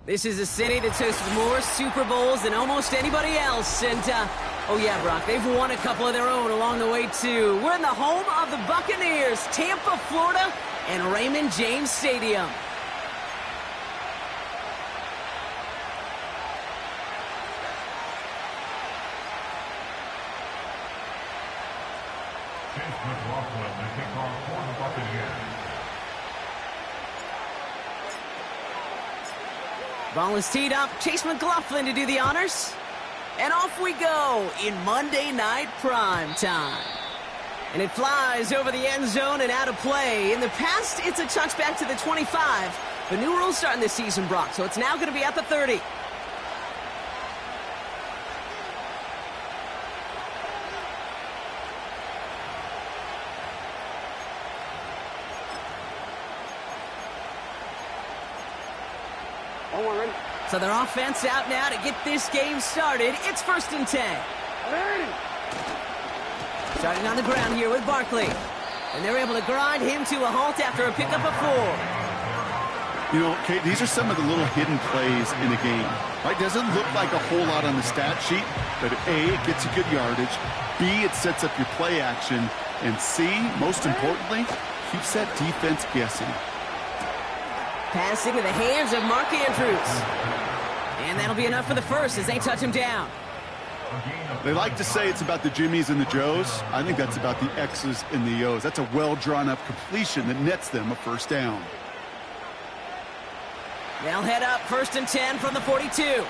This is a city that's hosted more Super Bowls than almost anybody else. And, oh yeah, Brock, they've won a couple of their own along the way, too. We're in the home of the Buccaneers, Tampa, Florida, and Raymond James Stadium. Ball is teed up. Chase McLaughlin to do the honors. And off we go in Monday Night Prime Time. And it flies over the end zone and out of play. In the past, it's a touchback to the 25. The new rules starting this season, Brock, so it's now going to be at the 30. So their offense out now to get this game started. It's 1st and 10. Starting on the ground here with Barkley. And they're able to grind him to a halt after a pickup of 4. You know, Kate, these are some of the little hidden plays in the game. Right? Doesn't look like a whole lot on the stat sheet, but A, it gets you good yardage. B, it sets up your play action. And C, most importantly, keeps that defense guessing. Passing to the hands of Mark Andrews. And that'll be enough for the first as they touch him down. They like to say it's about the Jimmies and the Joes. I think that's about the X's and the O's. That's a well-drawn-up completion that nets them a first down. They'll head up 1st and 10 from the 42.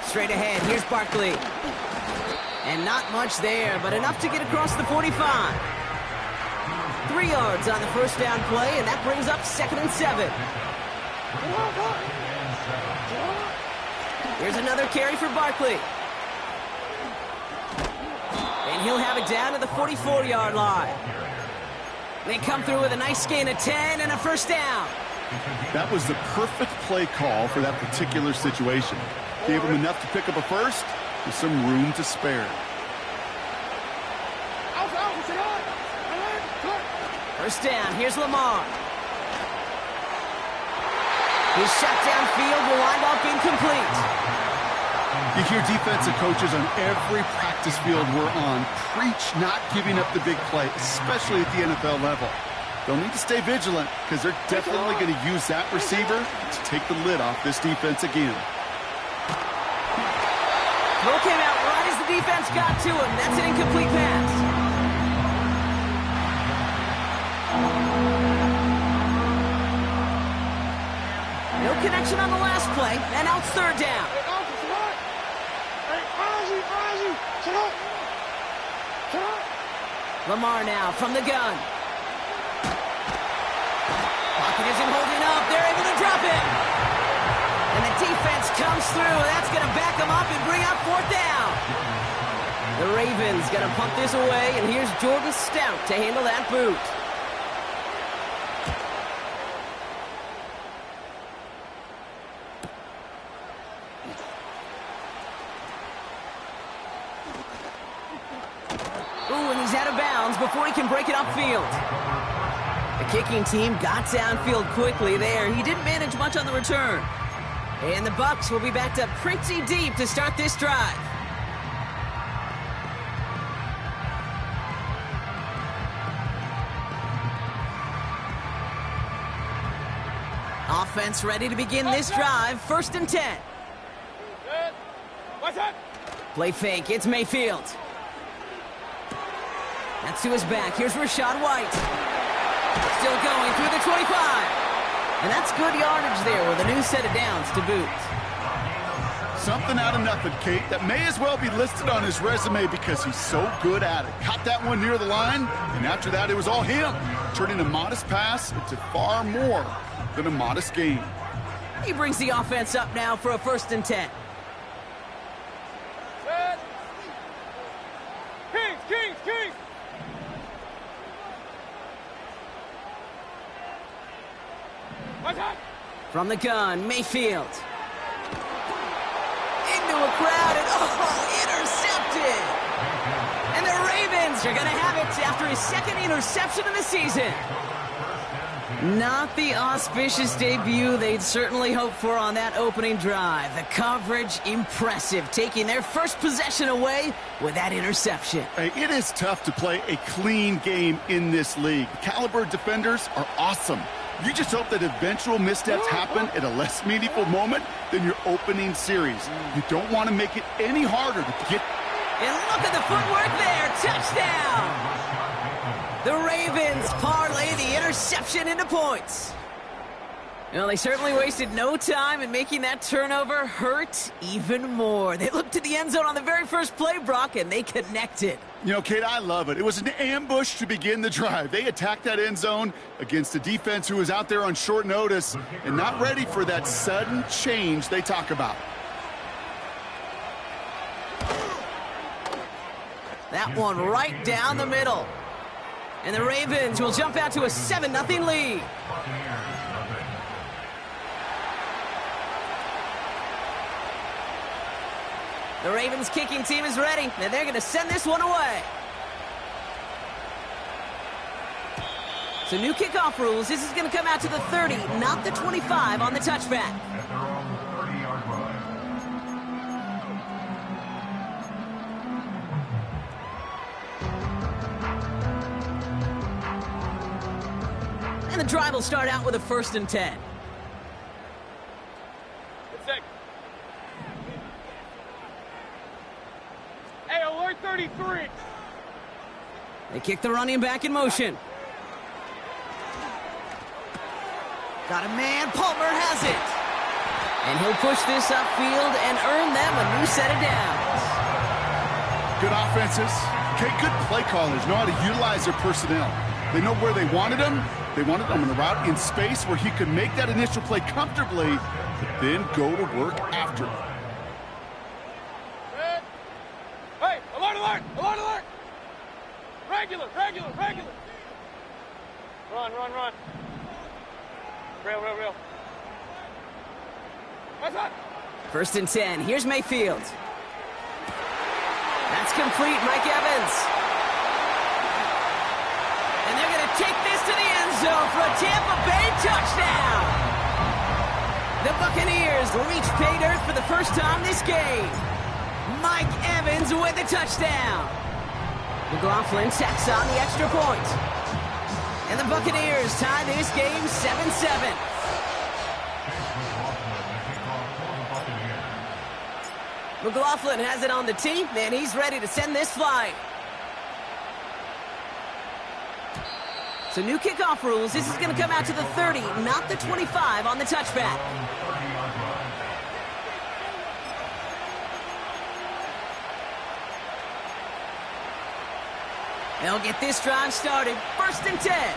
Straight ahead, here's Barkley. And not much there, but enough to get across the 45. 3 yards on the first down play, and that brings up 2nd and 7. Here's another carry for Barkley. And he'll have it down to the 44-yard line. They come through with a nice gain of 10 and a first down. That was the perfect play call for that particular situation. Gave him enough to pick up a first with some room to spare. First down, here's Lamar. His shot downfield will wind up incomplete. You hear defensive coaches on every practice field we're on preach not giving up the big play, especially at the NFL level. They'll need to stay vigilant because they're definitely going to use that receiver to take the lid off this defense again. Throw came out right as the defense got to him. That's an incomplete pass. No connection on the last play, and now it's 3rd down. Lamar now from the gun. Pocket isn't holding up. They're able to drop it. And the defense comes through. That's going to back them up and bring up 4th down. The Ravens going to pump this away, and here's Jordan Stout to handle that boot. Before he can break it upfield. The kicking team got downfield quickly there. He didn't manage much on the return. And the Bucs will be backed up pretty deep to start this drive. Offense ready to begin this drive. 1st and 10. Play fake. It's Mayfield. That's to his back. Here's Rachaad White. Still going through the 25. And that's good yardage there with a new set of downs to boot. Something out of nothing, Kate, that may as well be listed on his resume because he's so good at it. Caught that one near the line, and after that it was all him, turning a modest pass into far more than a modest gain. He brings the offense up now for a 1st and 10. Kings! From the gun, Mayfield. Into a crowd, and intercepted! And the Ravens are going to have it after his 2nd interception of the season. Not the auspicious debut they'd certainly hoped for on that opening drive. The coverage, impressive, taking their first possession away with that interception. Hey, it is tough to play a clean game in this league. Caliber defenders are awesome. You just hope that eventual missteps happen at a less meaningful moment than your opening series. You don't want to make it any harder to get... And look at the footwork there. Touchdown! The Ravens parlay the interception into points. Well, they certainly wasted no time in making that turnover hurt even more. They looked to the end zone on the very first play, Brock, and they connected. You know, Kate, I love it. It was an ambush to begin the drive. They attacked that end zone against a defense who was out there on short notice and not ready for that sudden change they talk about. That one right down the middle. And the Ravens will jump out to a 7-0 lead. The Ravens kicking team is ready, and they're going to send this one away. So new kickoff rules. This is going to come out to the 30, not the 25 on the touchback. And the drive will start out with a 1st and 10. Hey, alert 33. They kick the running back in motion. Got a man. Palmer has it. And he'll push this upfield and earn them a new set of downs. Good offenses. Okay, good play callers know how to utilize their personnel. They know where they wanted them. They wanted him on the route in space where he could make that initial play comfortably, but then go to work after. Hey, alert, alert, alert, alert. Regular, regular, regular. Run, run, run. Rail, rail, rail. What's up? 1st and 10. Here's Mayfield. That's complete. Mike Evans. And they're going to take this to the end zone for a Tampa Bay touchdown. The Buccaneers reach pay dirt for the first time this game. Mike Evans with the touchdown. McLaughlin tacks on the extra point. And the Buccaneers tie this game 7-7. McLaughlin has it on the tee, and he's ready to send this flying. So new kickoff rules. This is going to come out to the 30, not the 25 on the touchback. They'll get this drive started. 1st and 10.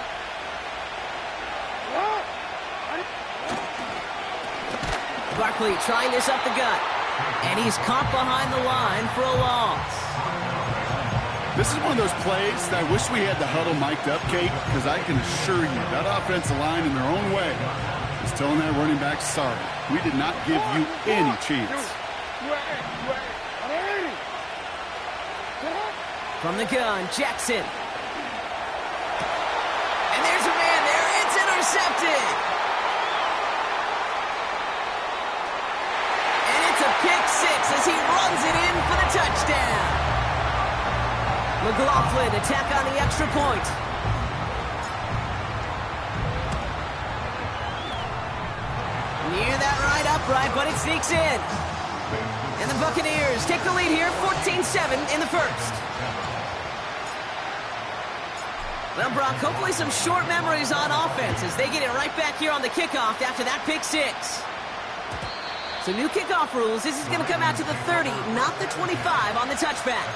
Barkley trying this up the gut. And he's caught behind the line for a loss. This is one of those plays that I wish we had the huddle mic'd up, Kate, because I can assure you that offensive line in their own way is telling that running back, sorry, we did not give you any chance. From the gun, Jackson. And there's a man there. It's intercepted. And it's a pick six as he runs it in for the touchdown. McLaughlin attack on the extra point. Near that right upright, but it sneaks in. And the Buccaneers take the lead here, 14-7 in the first. Well, Brock, hopefully some short memories on offense as they get it right back here on the kickoff after that pick six. So new kickoff rules. This is going to come out to the 30, not the 25 on the touchback.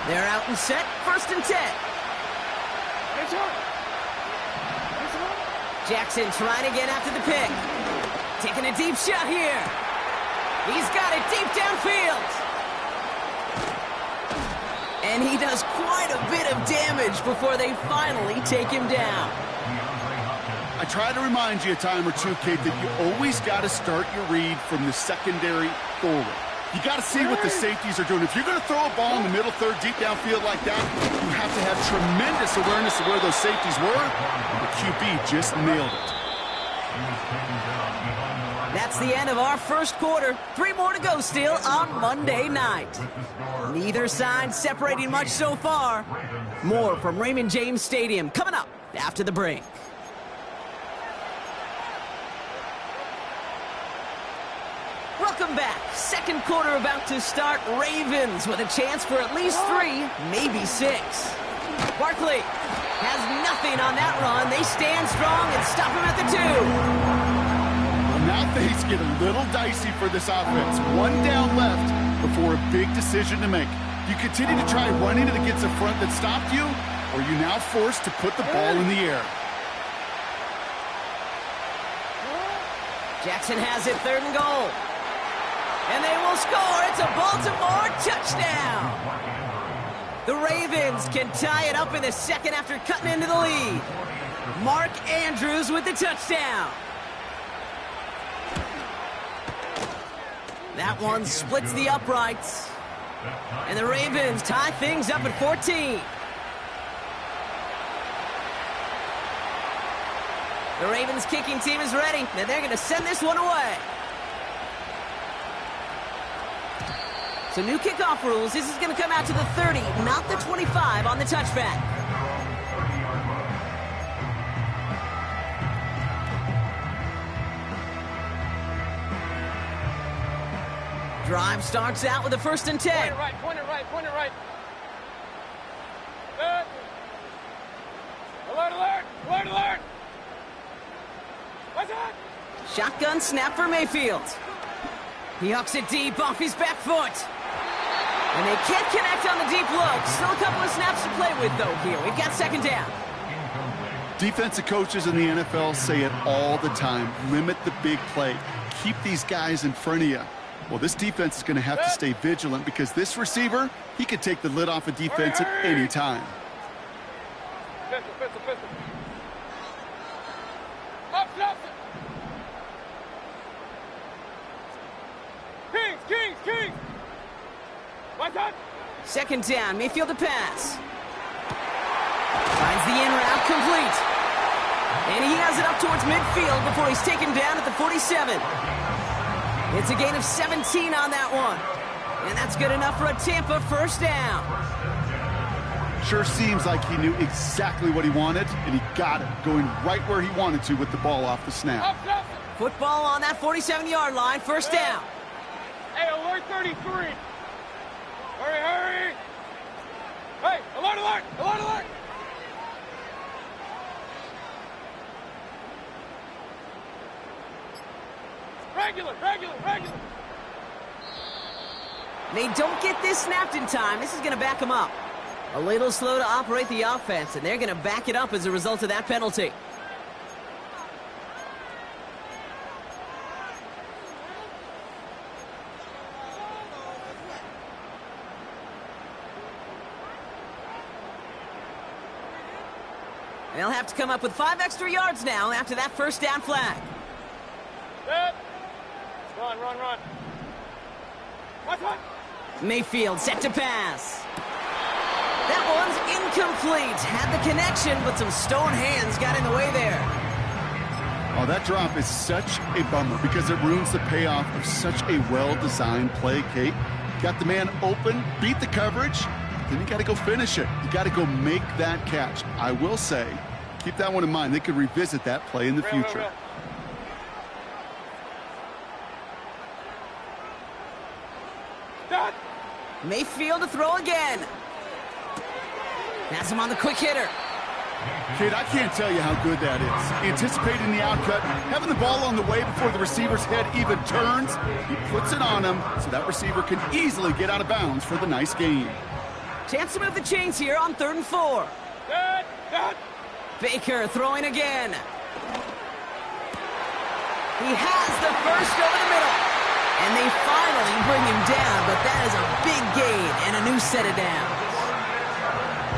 They're out and set. 1st and 10. Jackson trying to get after the pick. Taking a deep shot here. He's got it deep downfield. And he does quite a bit of damage before they finally take him down. I try to remind you a time or two, Kate, that you always got to start your read from the secondary forward. You got to see what the safeties are doing. If you're going to throw a ball in the middle third deep downfield like that, you have to have tremendous awareness of where those safeties were. The QB just nailed it. That's the end of our first quarter. 3 more to go still on Monday night. Neither side separating much so far. More from Raymond James Stadium coming up after the break. Welcome back. Second quarter about to start. Ravens with a chance for at least 3, maybe 6. Barkley has nothing on that run. They stand strong and stop him at the 2. Now things get a little dicey for this offense. 1 down left before a big decision to make. You continue to try running it against a front that stopped you, or you're now forced to put the ball in the air. Jackson has it, 3rd and goal. And they will score. It's a Baltimore touchdown. The Ravens can tie it up in the second after cutting into the lead. Mark Andrews with the touchdown. That one splits the uprights. And the Ravens tie things up at 14. The Ravens kicking team is ready, and they're going to send this one away. So new kickoff rules. This is going to come out to the 30, not the 25 on the touchback. Drive starts out with a 1st and 10. Point it right, point it right, point it right. Good. Alert, alert, alert, alert. What's that? Shotgun snap for Mayfield. He hucks it deep off his back foot. And they can't connect on the deep look. Still a couple of snaps to play with, though, here. We've got 2nd down. Defensive coaches in the NFL say it all the time. Limit the big play. Keep these guys in front of you. Well, this defense is going to have to stay vigilant because this receiver, he could take the lid off a defense at any time. Pistol, pistol, pistol. Up, up. Kings, Kings, Kings. What's that? 2nd down, Mayfield to pass. Finds the in route complete. And he has it up towards midfield before he's taken down at the 47. It's a gain of 17 on that one. And that's good enough for a Tampa 1st down. Sure seems like he knew exactly what he wanted, and he got it, going right where he wanted to with the ball off the snap. Up, up. Football on that 47-yard line, 1st down. Hey, alert 33. Hurry, hurry. Hey, alert, alert, alert, alert. Regular, regular, regular. They don't get this snapped in time. This is going to back them up. A little slow to operate the offense, and they're going to back it up as a result of that penalty. They'll have to come up with 5 extra yards now after that 1st down flag. Set. Run, run, run. Watch, watch. Mayfield set to pass. That one's incomplete. Had the connection, but some stone hands got in the way there. Oh, that drop is such a bummer because it ruins the payoff of such a well-designed play, Kate. Got the man open, beat the coverage, then you got to go finish it. You got to go make that catch. I will say, keep that one in mind. They could revisit that play in the future. Real. Done. Mayfield to throw again. Has him on the quick hitter. Kid, I can't tell you how good that is. Anticipating the outcut, having the ball on the way before the receiver's head even turns. He puts it on him so that receiver can easily get out of bounds for the nice gain. Chance to move the chains here on 3rd and 4. Done. Done. Baker throwing again. He has the first over the middle. And they finally bring him down, but that is a big gain and a new set of downs.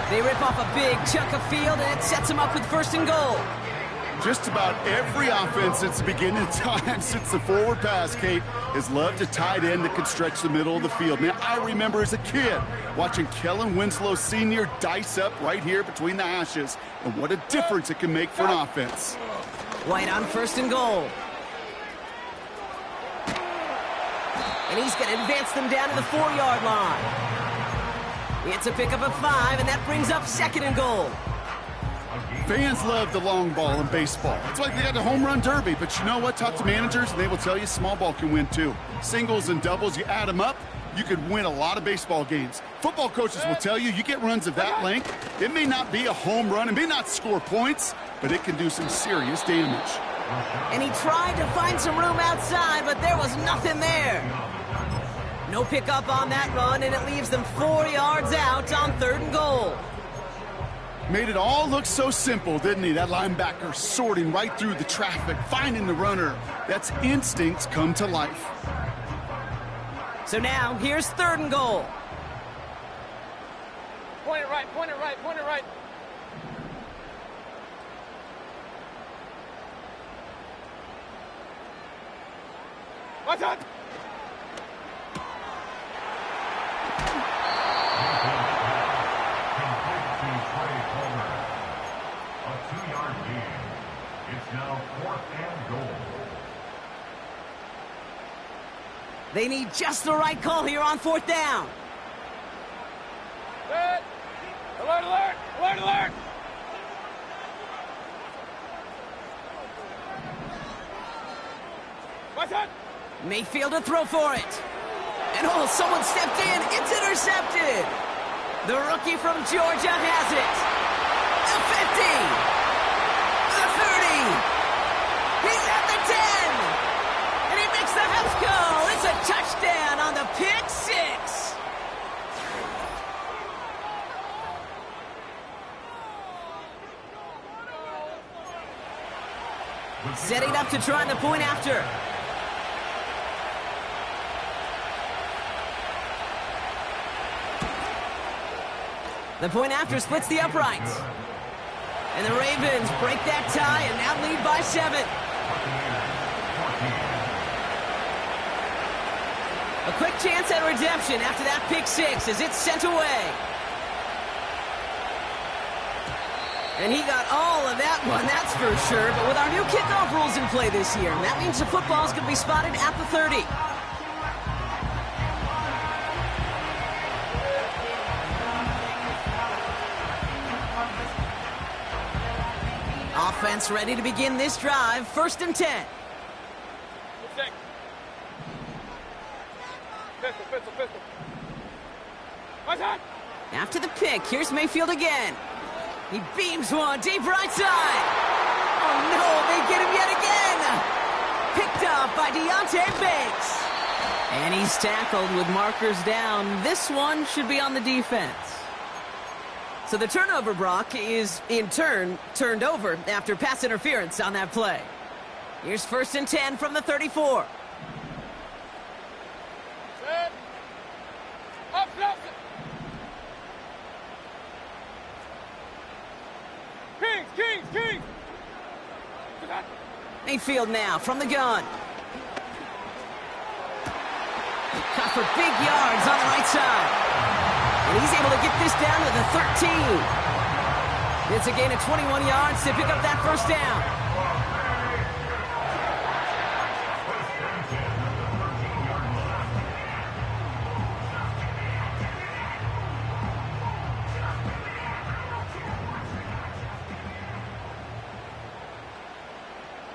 They rip off a big chunk of field, and it sets him up with 1st and goal. Just about every offense since the beginning of time, since the forward pass, Kate, has loved a tight end that can stretch the middle of the field. Man, I remember as a kid watching Kellen Winslow Sr. dice up right here between the hashes, and what a difference it can make for an offense. White on 1st and goal. And he's going to advance them down to the 4-yard line. It's a pickup of 5, and that brings up 2nd and goal. Fans love the long ball in baseball. It's like they got the home run derby, but you know what? Talk to managers, and they will tell you small ball can win too. Singles and doubles, you add them up, you could win a lot of baseball games. Football coaches will tell you, you get runs of that length, it may not be a home run, it may not score points, but it can do some serious damage. And he tried to find some room outside, but there was nothing there. No pickup on that run, and it leaves them 4 yards out on 3rd and goal. Made it all look so simple, didn't he? That linebacker sorting right through the traffic, finding the runner. That's instincts come to life. So now, here's 3rd and goal. Point it right, point it right, point it right. Watch out! They need just the right call here on 4th down. Good. Alert, alert, alert, alert! Watch out! Mayfield to throw for it. And oh, someone stepped in. It's intercepted. The rookie from Georgia has it. The 50. The 30. He's at the 10. And he makes the house go. It's a touchdown on the pick 6. Setting up to try the point after. The point after splits the uprights. And the Ravens break that tie and now lead by 7. A quick chance at redemption after that pick 6 as it's sent away. And he got all of that one, that's for sure. But with our new kickoff rules in play this year, that means the football's going to be spotted at the 30. Offense ready to begin this drive. 1st and 10. Pistol, pistol, pistol. Watch out! After the pick, here's Mayfield again. He beams one deep right side. Oh no, they get him yet again. Picked up by Deonte Banks. And he's tackled with markers down. This one should be on the defense. So the turnover, Brock, is in turn turned over after pass interference on that play. Here's 1st and 10 from the 34. Set. Up, up. Kings, Kings, Kings. Mayfield now from the gun. Cut for big yards on the right side. And he's able to get this down to the 13. It's a gain of 21 yards to pick up that 1st down.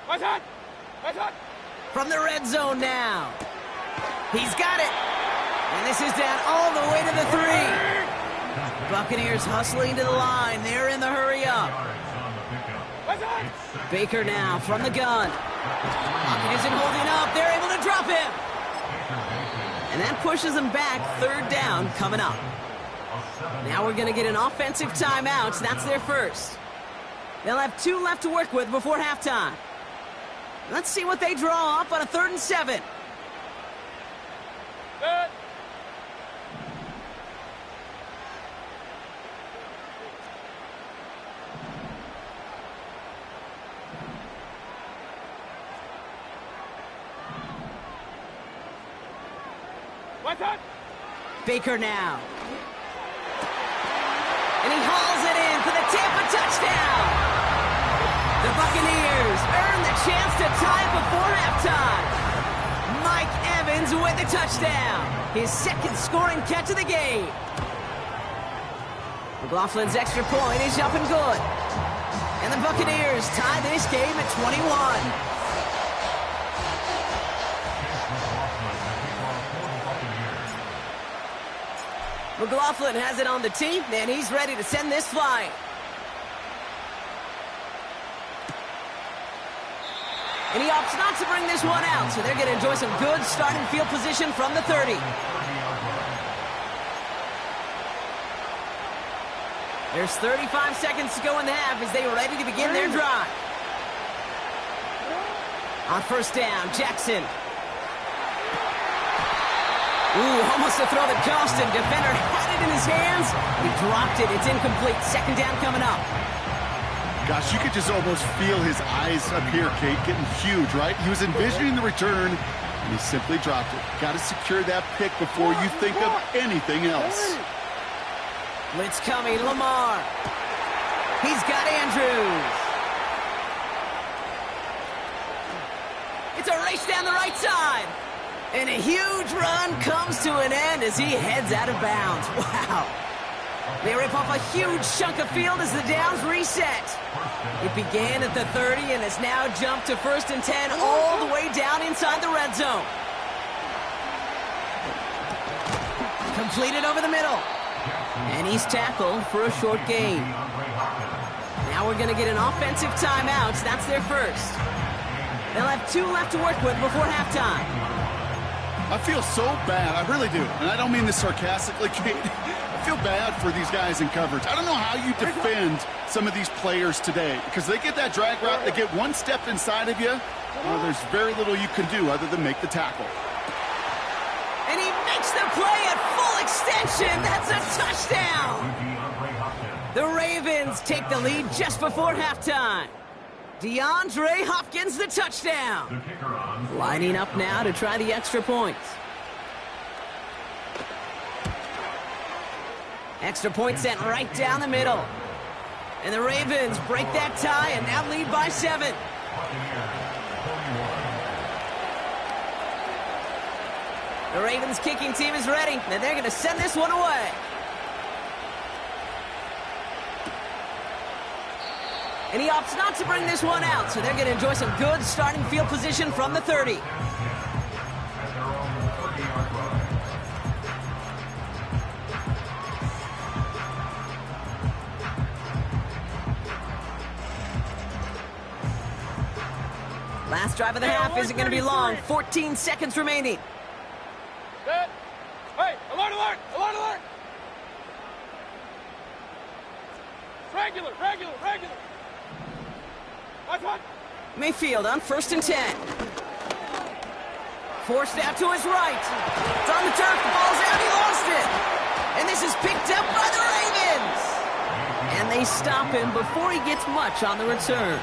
Watch out! Watch out! From the red zone now. He's got it. And this is down all the way to the 3. Buccaneers hustling to the line. They're in the hurry up. Baker now from the gun. Pocket isn't holding up. They're able to drop him. And that pushes them back. 3rd down coming up. Now we're going to get an offensive timeout. That's their first. They'll have 2 left to work with before halftime. Let's see what they draw up on a 3rd and 7. Good. Right side. Baker now. And he hauls it in for the Tampa touchdown. The Buccaneers earn the chance to tie before halftime. Mike Evans with the touchdown. His second scoring catch of the game. McLaughlin's extra point is up and good. And the Buccaneers tie this game at 21. McLaughlin has it on the tee, and he's ready to send this flying. And he opts not to bring this one out, so they're going to enjoy some good starting field position from the 30. There's 35 seconds to go in the half as they are ready to begin their drive. On first down, Jackson. Ooh, almost a throw that cost him. Defender had it in his hands. He dropped it. It's incomplete. Second down coming up. Gosh, you could just almost feel his eyes up here, Kate, getting huge, right? He was envisioning the return, and he simply dropped it. Got to secure that pick before you think of anything else. Blitz coming, Lamar. He's got Andrews. It's a race down the right side. And a huge run comes to an end as he heads out of bounds. Wow. They rip off a huge chunk of field as the downs reset. It began at the 30 and has now jumped to first and 10 all the way down inside the red zone. Completed over the middle. And he's tackled for a short gain. Now we're going to get an offensive timeout. That's their first. They'll have 2 left to work with before halftime. I feel so bad. I really do. And I don't mean this sarcastically, Kate. I feel bad for these guys in coverage. I don't know how you defend some of these players today because they get that drag route, they get one step inside of you. Well, there's very little you can do other than make the tackle. And he makes the play at full extension. That's a touchdown. The Ravens take the lead just before halftime. DeAndre Hopkins, the touchdown. Lining up now to try the extra points. Extra point sent right down the middle. And the Ravens break that tie and now lead by 7. The Ravens kicking team is ready, and they're going to send this one away. And he opts not to bring this one out, so they're going to enjoy some good starting field position from the 30. Last drive of the half isn't going to be long. 14 seconds remaining. Set. Hey, alert, alert, alert, alert. Regular, regular, regular. Right side. Mayfield on first and 10. Forced out to his right. It's on the turf. The ball's out. He lost it. And this is picked up by the Ravens. And they stop him before he gets much on the return.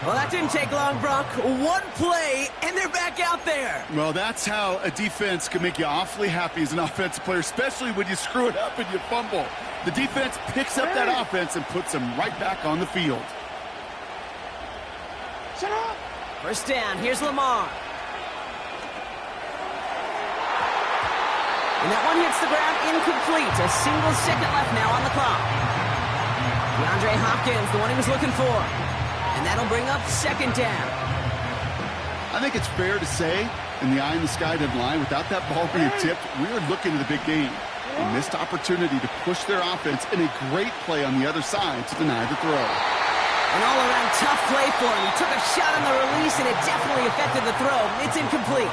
Well, that didn't take long, Brock. One play, and they're back out there. Well, that's how a defense can make you awfully happy as an offensive player, especially when you screw it up and you fumble. The defense picks up that offense and puts them right back on the field. Shut up. First down, here's Lamar. And that one hits the ground incomplete. A single second left now on the clock. DeAndre Hopkins, the one he was looking for. And that'll bring up second down. I think it's fair to say, in the eye in the sky didn't lie, without that ball being tipped, we were looking at a big game. A missed opportunity to push their offense and a great play on the other side to deny the throw. An all-around tough play for him. He took a shot on the release, and it definitely affected the throw. It's incomplete.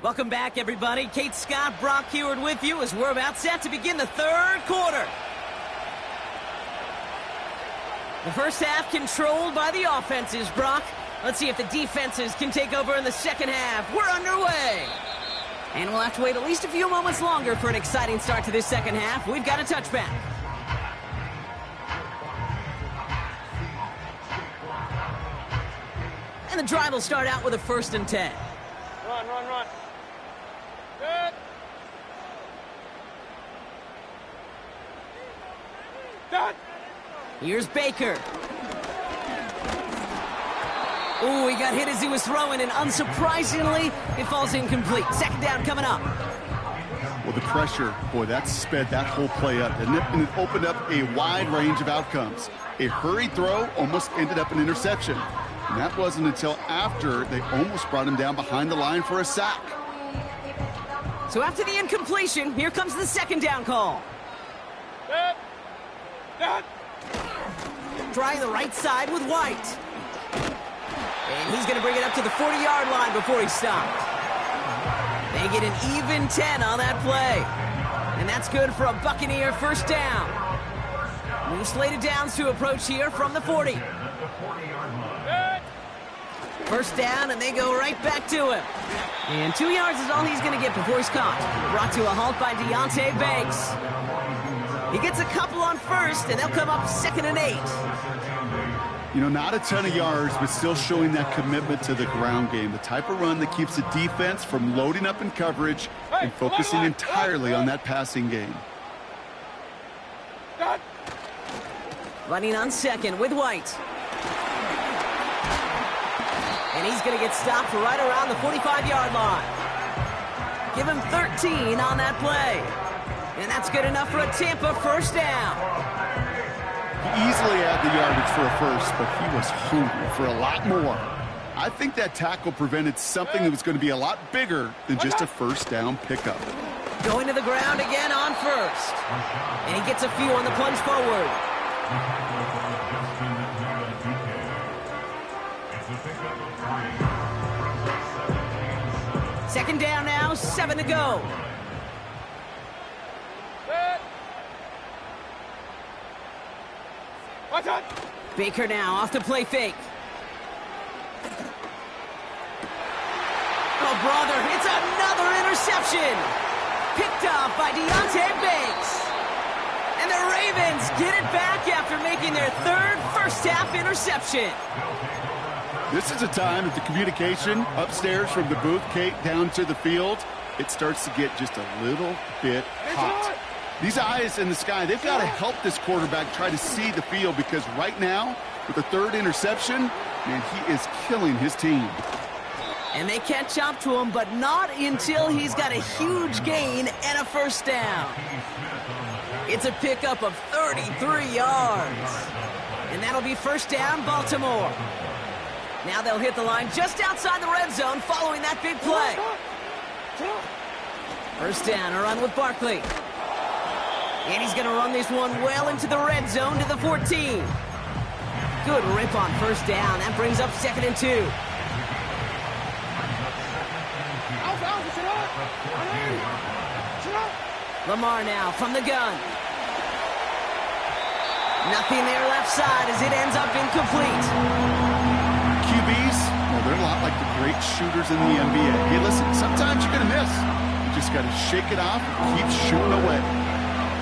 Welcome back, everybody. Kate Scott, Brock Huard with you as we're about set to begin the third quarter. The first half controlled by the offenses, Brock. Let's see if the defenses can take over in the second half. We're underway. And we'll have to wait at least a few moments longer for an exciting start to this second half. We've got a touchback. And the drive will start out with a 1st and 10. Run, run, run. Good. Done. Here's Baker. Ooh, he got hit as he was throwing, and unsurprisingly, it falls incomplete. Second down coming up. Well, the pressure, boy, that sped that whole play up, didn't it? And it opened up a wide range of outcomes. A hurried throw almost ended up an interception. And that wasn't until after they almost brought him down behind the line for a sack. So after the incompletion, here comes the second down call. Good. Done. Trying the right side with White. And he's going to bring it up to the 40-yard line before he stopped. They get an even 10 on that play. And that's good for a Buccaneer first down. New slated downs to approach here from the 40. Good. First down, and they go right back to him. And 2 yards is all he's going to get before he's caught. Brought to a halt by Deonte Banks. He gets a couple on first, and they'll come up 2nd and 8. You know, not a ton of yards, but still showing that commitment to the ground game. The type of run that keeps the defense from loading up in coverage and focusing entirely on that passing game. Done. Running on 2nd with White. And he's going to get stopped right around the 45-yard line. Give him 13 on that play. And that's good enough for a Tampa first down. He easily had the yardage for a first, but he was hungry for a lot more. I think that tackle prevented something that was going to be a lot bigger than just a first down pickup. Going to the ground again on first. And he gets a few on the plunge forward. Second down now, 7 to go. Good. Watch out. Baker now off the play fake. Oh, brother, it's another interception. Picked off by Deonte Banks. And the Ravens get it back after making their 3rd first-half interception. This is a time that the communication upstairs from the booth, Kate, down to the field, it starts to get just a little bit hot. These eyes in the sky, they've got to help this quarterback try to see the field, because right now, with the 3rd interception, man, he is killing his team. And they catch up to him, but not until he's got a huge gain and a first down. It's a pickup of 33 yards. And that'll be first down, Baltimore. Now they'll hit the line just outside the red zone following that big play. First down, a run with Barkley. And he's going to run this one well into the red zone to the 14. Good rip on first down. That brings up 2nd and 2. Lamar now from the gun. Nothing there left side as it ends up incomplete. QBs, well, they're a lot like the great shooters in the NBA. Hey, listen, sometimes you're going to miss. You just got to shake it off and keep shooting away.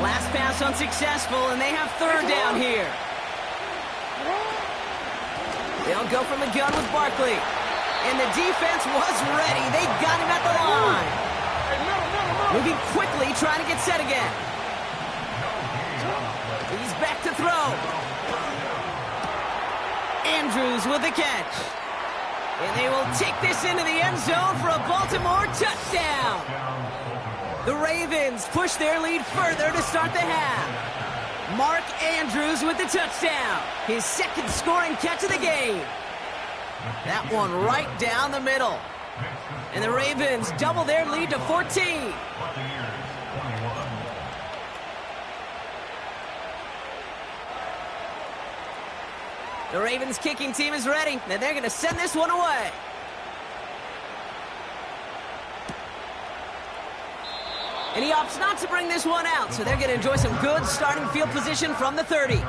Last pass unsuccessful, and they have 3rd down here. They'll go from the gun with Barkley. And the defense was ready. They got him at the line. Moving quickly, trying to get set again. He's back to throw. Andrews with the catch. And they will take this into the end zone for a Baltimore touchdown. The Ravens push their lead further to start the half. Mark Andrews with the touchdown. His 2nd scoring catch of the game. That one right down the middle. And the Ravens double their lead to 14. The Ravens kicking team is ready, and they're going to send this one away. And he opts not to bring this one out, so they're going to enjoy some good starting field position from the 30.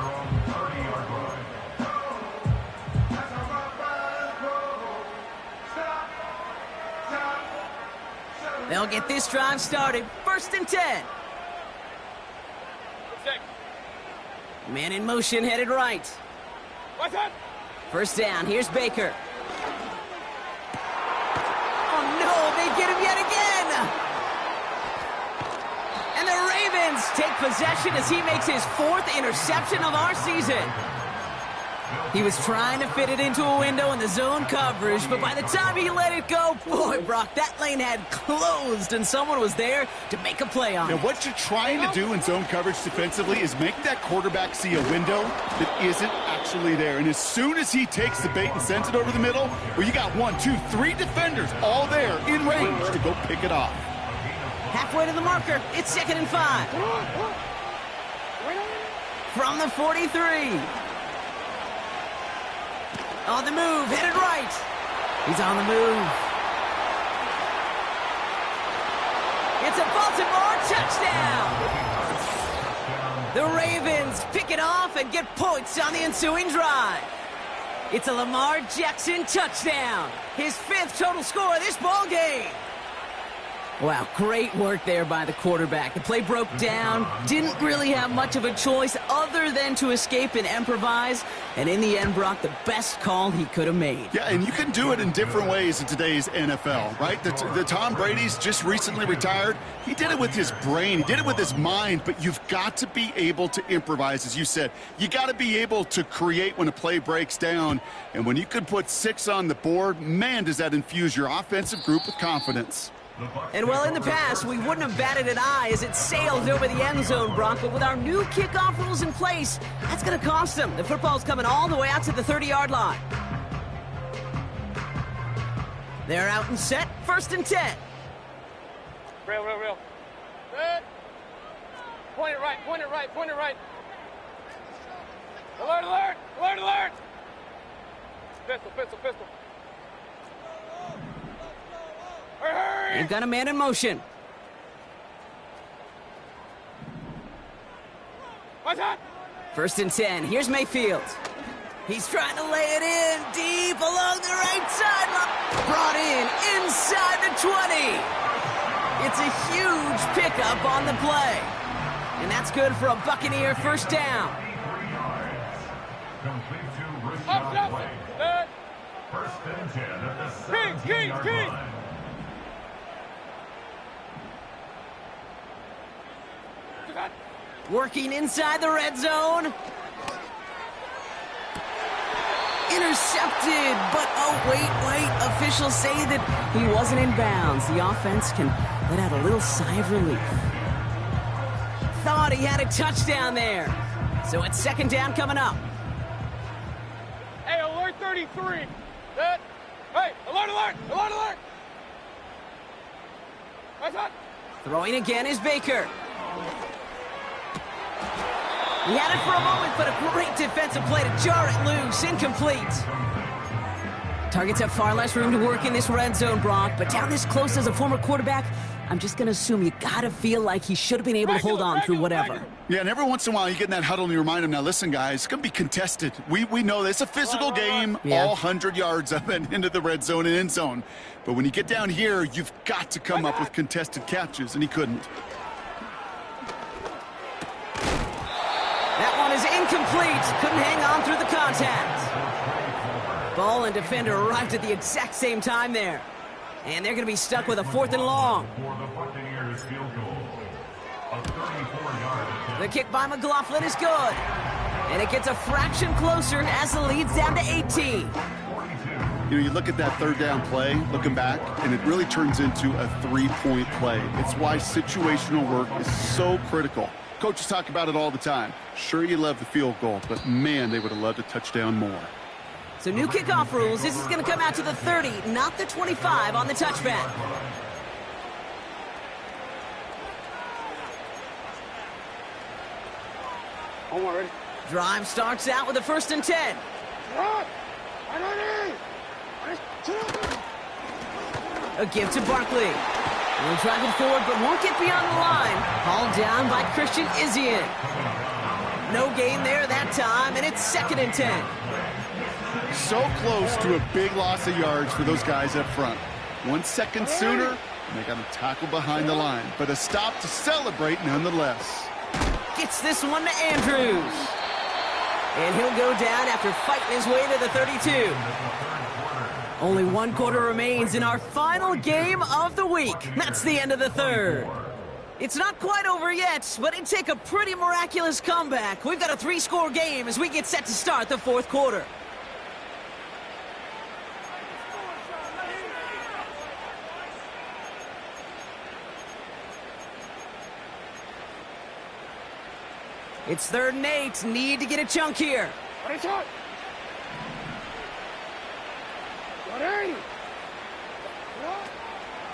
They'll get this drive started. 1st and 10. Man in motion, headed right. What's that? 1st down, here's Baker. Oh no, they get him yet again! And the Ravens take possession as he makes his 4th interception of our season. He was trying to fit it into a window in the zone coverage, but by the time he let it go, boy, Brock, that lane had closed, and someone was there to make a play on it. Now, what you're trying to do in zone coverage defensively is make that quarterback see a window that isn't actually there. And as soon as he takes the bait and sends it over the middle, well, you got 1, 2, 3 defenders all there in range to go pick it off. Halfway to the marker, it's 2nd and 5. From the 43. On the move, headed right. He's on the move. It's a Baltimore touchdown. The Ravens pick it off and get points on the ensuing drive. It's a Lamar Jackson touchdown. His 5th total score of this ball game. Wow, great work there by the quarterback. The play broke down, didn't really have much of a choice other than to escape and improvise, and in the end, Brock, the best call he could have made. Yeah, and you can do it in different ways in today's NFL, right? The Tom Brady's just recently retired. He did it with his brain. He did it with his mind, but you've got to be able to improvise, as you said. You got to be able to create when a play breaks down, and when you can put 6 on the board, man, does that infuse your offensive group with confidence. And well, in the past, we wouldn't have batted an eye as it sailed over the end zone, Brock. But with our new kickoff rules in place, that's going to cost them. The football's coming all the way out to the 30-yard line. They're out and set. 1st and 10. Real. Good. Point it right. Alert. Pistol. Hurry. They've got a man in motion. What's that? 1st and 10. Here's Mayfield. He's trying to lay it in deep along the right sideline. Brought in inside the 20. It's a huge pickup on the play. And that's good for a Buccaneer 1st down. Up. Good. 1st and 10 at the 17-yard line. Working inside the red zone. Intercepted, but oh, wait. Officials say that he wasn't in bounds. The offense can let out a little sigh of relief. Thought he had a touchdown there. So it's 2nd down coming up. Hey, alert 33. Good. Hey, alert. What's that? Throwing again is Baker. He had it for a moment, but a great defensive play to jar it loose. Incomplete. Targets have far less room to work in this red zone, Brock, but down this close as a former quarterback, I'm just going to assume you got to feel like he should have been able to hold on through whatever. Yeah, and every once in a while you get in that huddle and you remind him, now listen, guys, it's going to be contested. We know this. It's a physical game, all 100 yards up and into the red zone and end zone. But when you get down here, you've got to come up with contested catches, and he couldn't. That one is incomplete. Couldn't hang on through the contact. Ball and defender arrived at the exact same time there. And they're going to be stuck with a 4th and long. The kick by McLaughlin is good. And it gets a fraction closer as the lead's down to 18. You know, you look at that 3rd down play, looking back, and it really turns into a 3-point play. It's why situational work is so critical. Coaches talk about it all the time. Sure, you love the field goal, but man, they would have loved a touchdown more. So new kickoff rules. This is going to come out to the 30, not the 25 on the touchback. Ready? Drive starts out with a 1st and 10. A give to Barkley. He'll drive it forward, but won't get beyond the line. Hauled down by Christian Izien. No gain there that time, and it's 2nd and 10. So close to a big loss of yards for those guys up front. 1 second sooner, And they got a tackle behind the line, but a stop to celebrate nonetheless. Gets this one to Andrews. And he'll go down after fighting his way to the 32. Only one quarter remains in our final game of the week. That's the end of the third. It's not quite over yet, but it'd take a pretty miraculous comeback. We've got a 3-score game as we get set to start the fourth quarter. It's 3rd and 8. Need to get a chunk here.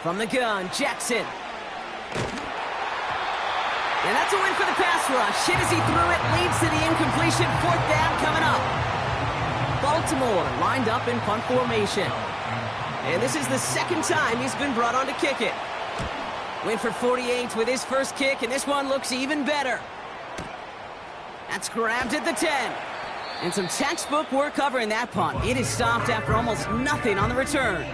From the gun, Jackson. And that's a win for the pass rush. Hit as he threw it, leads to the incompletion. 4th down coming up. Baltimore lined up in punt formation. And this is the 2nd time he's been brought on to kick it. Went for 48 with his first kick, and this one looks even better. That's grabbed at the 10. And some textbook work covering that punt. It is stopped after almost nothing on the return.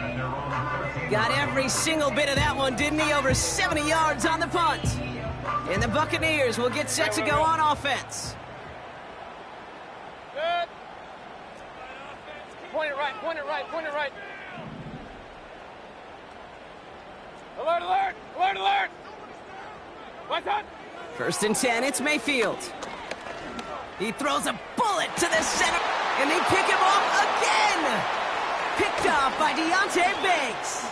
Got every single bit of that one, didn't he? Over 70 yards on the punt. And the Buccaneers will get set to go on offense. Good. Point it right, point it right, point it right. Alert, alert, alert, alert. What's up? 1st and 10, it's Mayfield. He throws a bullet to the center, and they pick him off again. Picked off by Deonte Banks.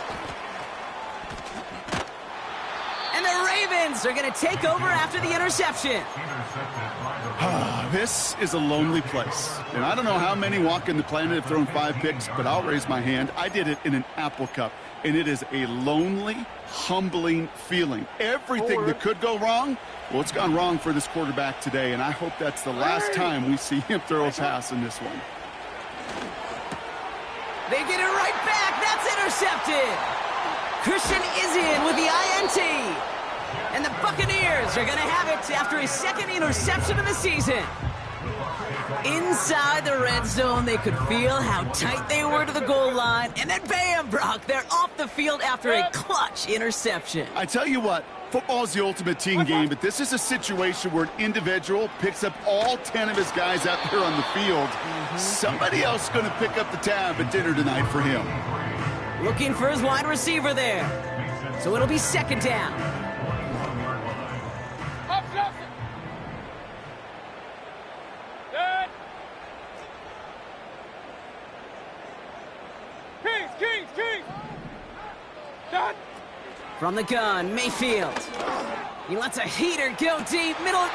And the Ravens are going to take over after the interception. This is a lonely place. And I don't know how many walking the planet have thrown 5 picks, but I'll raise my hand. I did it in an Apple Cup. And it is a lonely, humbling feeling. Everything that could go wrong, well, it's gone wrong for this quarterback today. And I hope that's the last time we see him throw a pass in this one. They get it right back. That's intercepted. Christian is in with the INT. And the Buccaneers are going to have it after his 2nd interception of the season. Inside the red zone, they could feel how tight they were to the goal line. And then bam, Brock, they're off the field after a clutch interception. I tell you what, football is the ultimate team game, but this is a situation where an individual picks up all 10 of his guys out there on the field. Somebody else is going to pick up the tab at dinner tonight for him. Looking for his wide receiver there. So it'll be 2nd down. Up, up. Good. Kings. Done. From the gun, Mayfield. He lets a heater go deep. Middle,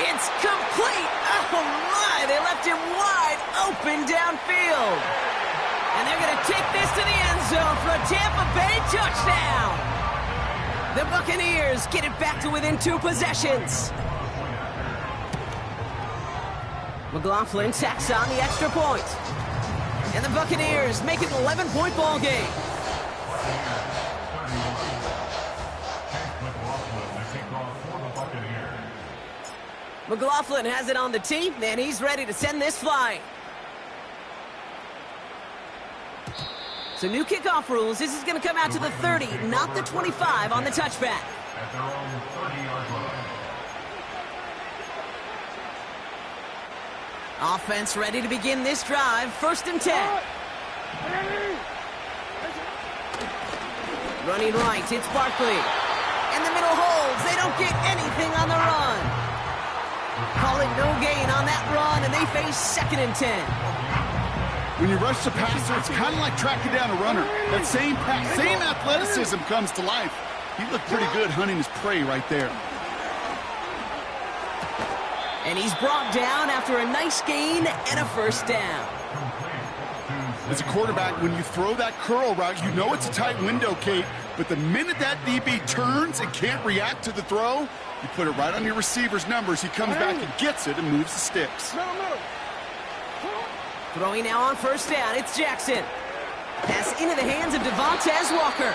it's complete. Oh, my. They left him wide open downfield. And they're going to take this to the end zone for a Tampa Bay touchdown. The Buccaneers get it back to within 2 possessions. McLaughlin tacks on the extra point. And the Buccaneers make it an 11-point ball game. McLaughlin has it on the tee, and he's ready to send this flying. So new kickoff rules. This is going to come out to the 30, not the 25 on the touchback. At their own 30-yard line. Offense ready to begin this drive. 1st and 10. Running right, it's Barkley. In the middle holds. They don't get anything on the run. Call it no gain on that run, and they face 2nd and 10. When you rush the passer, it's kind of like tracking down a runner. That same pass, same athleticism comes to life. He looked pretty good hunting his prey right there. And he's brought down after a nice gain and a 1st down. As a quarterback, when you throw that curl route, you know it's a tight window, Kate. But the minute that DB turns and can't react to the throw, you put it right on your receiver's numbers. He comes back and gets it and moves the sticks. Throwing now on 1st down, it's Jackson. Pass into the hands of Devontae Walker.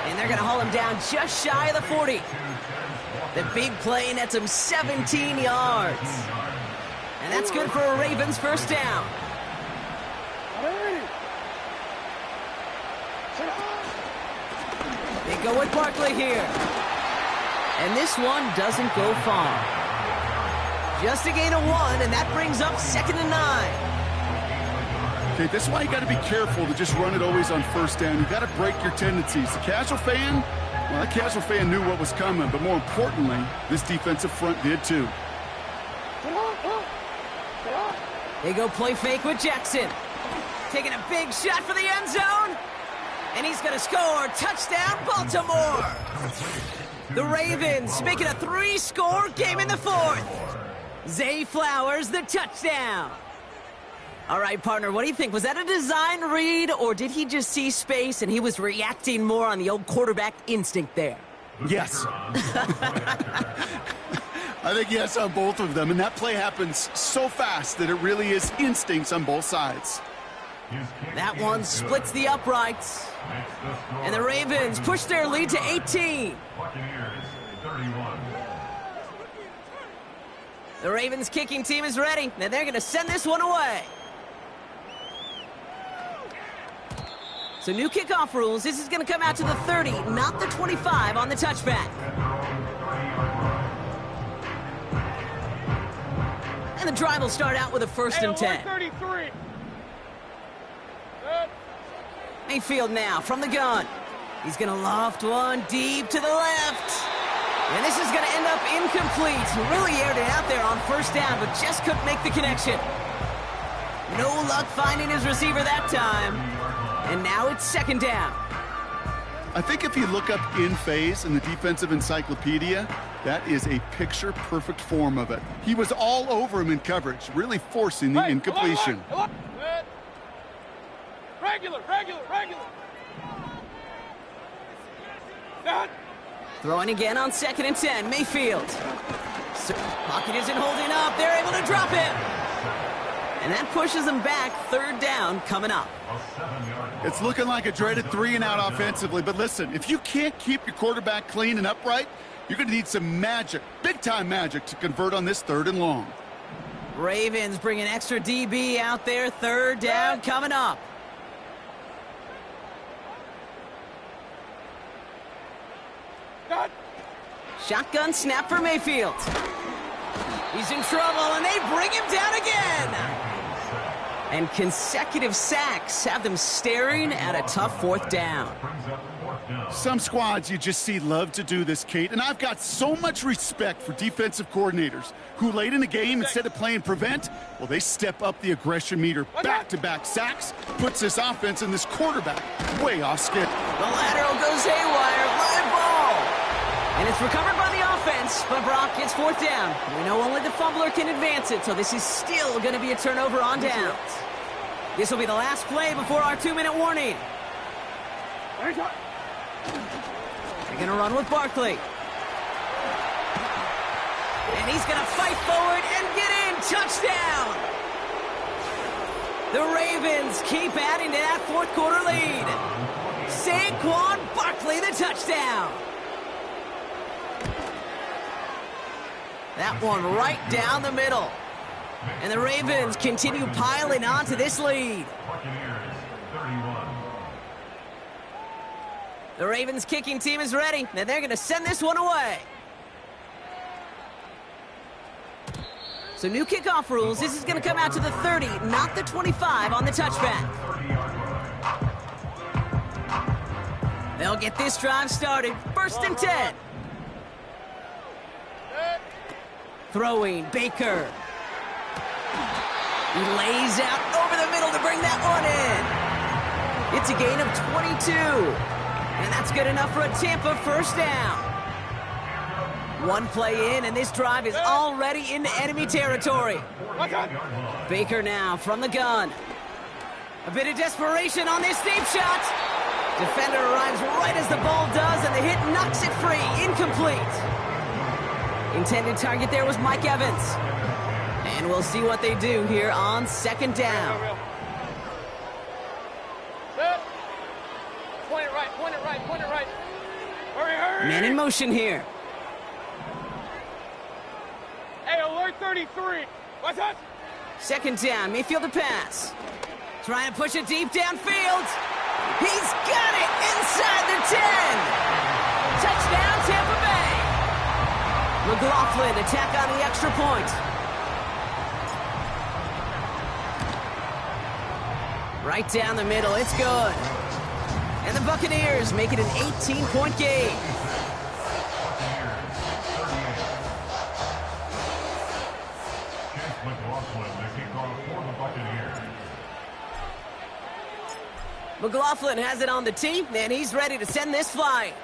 And they're going to haul him down just shy of the 40. The big play nets him 17 yards. And that's good for a Ravens 1st down. They go with Barkley here. And this one doesn't go far. Just a gain of 1, and that brings up 2nd and 9. Okay, that's why you got to be careful to just run it always on first down. You got to break your tendencies. The casual fan, well, that casual fan knew what was coming, but more importantly, this defensive front did too. They go play fake with Jackson. Taking a big shot for the end zone. And he's going to score. Touchdown, Baltimore. The Ravens making a 3-score game in the 4th. Zay Flowers, the touchdown. All right, partner, what do you think? Was that a design read, or did he just see space and he was reacting more on the old quarterback instinct there? Yes. I think yes on both of them, and that play happens so fast that it really is instincts on both sides. That one splits the uprights. And the Ravens push their lead to 18. The Ravens kicking team is ready, and they're going to send this one away. So new kickoff rules. This is going to come out to the 30, not the 25 on the touchback. And the drive will start out with a 1st and 10. 33. Mayfield now from the gun. He's going to loft one deep to the left. And this is going to end up incomplete. He really aired it out there on 1st down, but just couldn't make the connection. No luck finding his receiver that time. And now it's 2nd down. I think if you look up in phase in the defensive encyclopedia, that is a picture-perfect form of it. He was all over him in coverage, really forcing the incompletion. Regular. Throwing again on 2nd and 10, Mayfield. Pocket isn't holding up. They're able to drop him. And that pushes them back. 3rd down coming up. It's looking like a dreaded 3-and-out offensively, but listen, if you can't keep your quarterback clean and upright, you're going to need some magic, big-time magic, to convert on this 3rd and long. Ravens bringing extra DB out there. 3rd down coming up. Shotgun snap for Mayfield. He's in trouble, and they bring him down again. And consecutive sacks have them staring at a tough 4th down. Some squads you just see love to do this, Kate, and I've got so much respect for defensive coordinators who late in the game, instead of playing prevent, well, they step up the aggression meter. Back-to-back sacks puts this offense and this quarterback way off skid. The lateral goes haywire. Live ball. And it's recovered by the offense, but Brock gets 4th down. We know only the fumbler can advance it, so this is still going to be a turnover on downs. This will be the last play before our 2-minute warning. They're going to run with Barkley. And he's going to fight forward and get in. Touchdown! The Ravens keep adding to that 4th quarter lead. Saquon Barkley, the touchdown. That one right down the middle. And the Ravens continue piling on to this lead. The Ravens kicking team is ready. Now they're going to send this one away. So new kickoff rules. This is going to come out to the 30, not the 25 on the touchback. They'll get this drive started. 1st and 10. Throwing, Baker. He lays out over the middle to bring that one in. It's a gain of 22. And that's good enough for a Tampa 1st down. One play in, and this drive is already into enemy territory. Baker now from the gun. A bit of desperation on this deep shot. Defender arrives right as the ball does, and the hit knocks it free. Incomplete. Intended target there was Mike Evans. And we'll see what they do here on 2nd down. Point it right. Hurry. Man in motion here. Hey, alert 33. What's that? 2nd down, Mayfield to pass. Trying to push it deep downfield. He's got it inside the 10. Touchdown, Tampa Bay. McLaughlin attack on the extra point. Right down the middle, it's good. And the Buccaneers make it an 18-point game. McLaughlin has it on the tee, and he's ready to send this flying.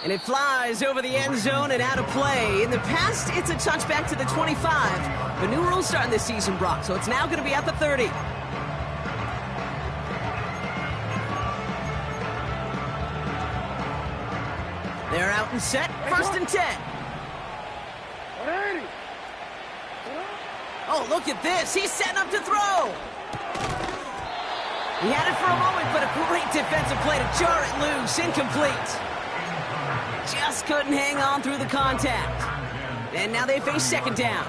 And it flies over the end zone and out of play. In the past, it's a touchback to the 25. The new rules starting this season, Brock, so it's now going to be at the 30. They're out and set. First and 10. Oh, look at this. He's setting up to throw. He had it for a moment, but a great defensive play to jar it loose. Incomplete. Just couldn't hang on through the contact. And now they face second down.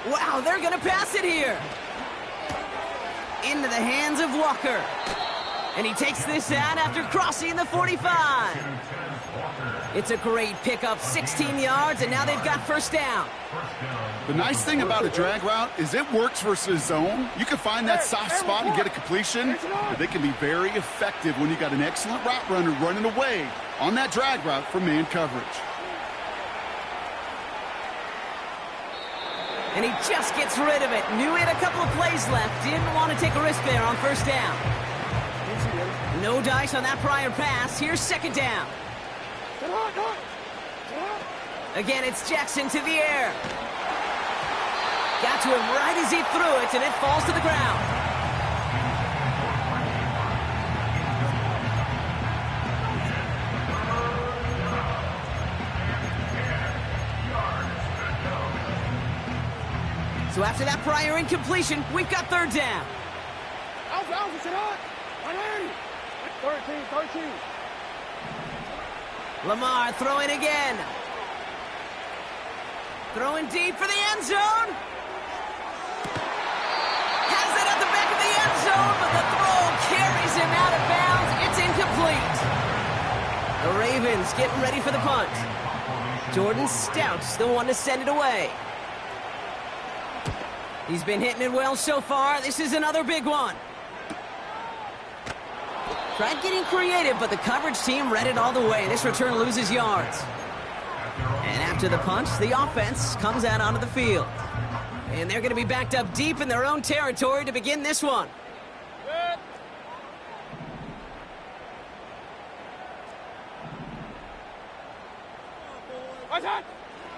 Wow, they're going to pass it here. Into the hands of Walker. And he takes this out after crossing the 45. It's a great pickup, 16 yards, and now they've got first down. The nice thing about a drag route is it works versus zone. You can find that soft spot and get a completion, but they can be very effective when you got an excellent route runner running away on that drag route from man coverage. And he just gets rid of it. Knew he had a couple of plays left. Didn't want to take a risk there on first down. No dice on that prior pass. Here's second down. Again, it's Jackson to the air. Got to him right as he threw it, and it falls to the ground. So after that prior incompletion, we've got third down. 13. Lamar throwing again. Throwing deep for the end zone. Has it at the back of the end zone, but the throw carries him out of bounds. It's incomplete. The Ravens getting ready for the punt. Jordan Stout's the one to send it away. He's been hitting it well so far. This is another big one. Tried getting creative, but the coverage team read it all the way. This return loses yards. And after the punch, the offense comes out onto the field. And they're going to be backed up deep in their own territory to begin this one.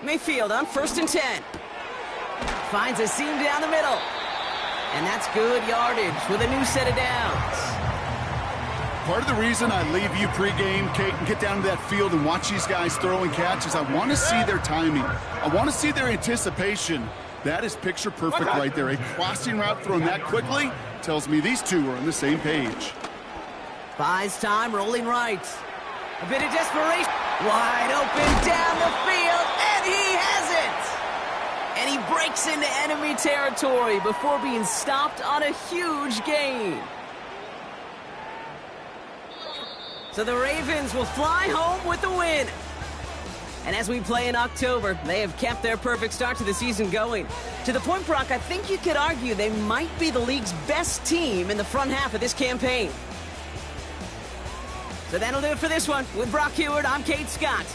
Mayfield on first and 10. Finds a seam down the middle. And that's good yardage with a new set of downs. Part of the reason I leave you pregame, Kate, and get down to that field and watch these guys throw and catch is I want to see their timing. I want to see their anticipation. That is picture perfect right there. A crossing route thrown that quickly tells me these two are on the same page. Buys time, rolling right. A bit of desperation. Wide open down the field, and he has it! And he breaks into enemy territory before being stopped on a huge gain. So the Ravens will fly home with the win. And as we play in October, they have kept their perfect start to the season going. To the point, Brock, I think you could argue they might be the league's best team in the front half of this campaign. So that'll do it for this one. With Brock Huard, I'm Kate Scott.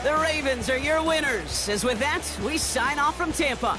The Ravens are your winners. As with that, we sign off from Tampa.